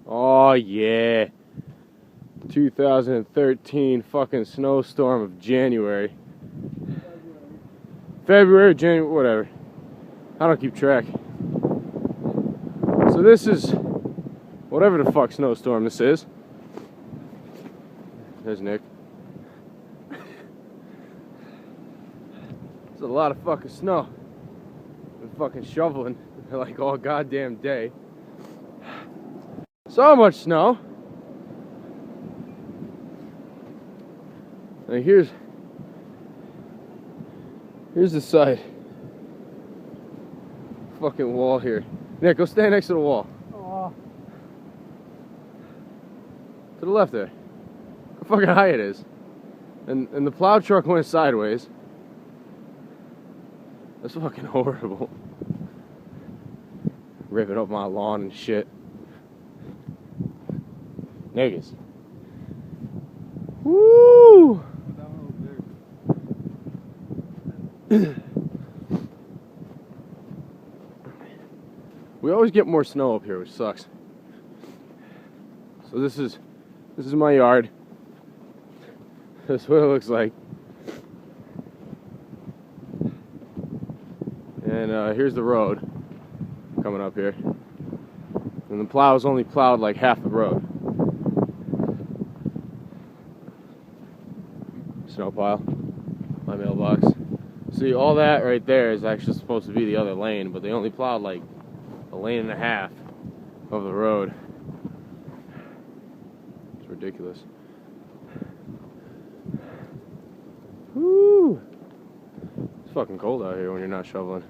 Oh yeah. 2013 fucking snowstorm of January. February, January, whatever. I don't keep track. So this is whatever the fuck snowstorm this is. There's Nick. There's a lot of fucking snow. Been fucking shoveling like all goddamn day. So much snow. And here's the side. Fucking wall here. Nick, go stand next to the wall. Oh. To the left there. Look how fucking high it is. And the plow truck went sideways. That's fucking horrible. Ripping up my lawn and shit. Niggas. Woo! We always get more snow up here, which sucks. So this is my yard. This is what it looks like. And here's the road coming up here. And the plow's only plowed like half the road. Snow pile. My mailbox. See, all that right there is actually supposed to be the other lane, but they only plowed like a lane and a half of the road. It's ridiculous. Woo! It's fucking cold out here when you're not shoveling.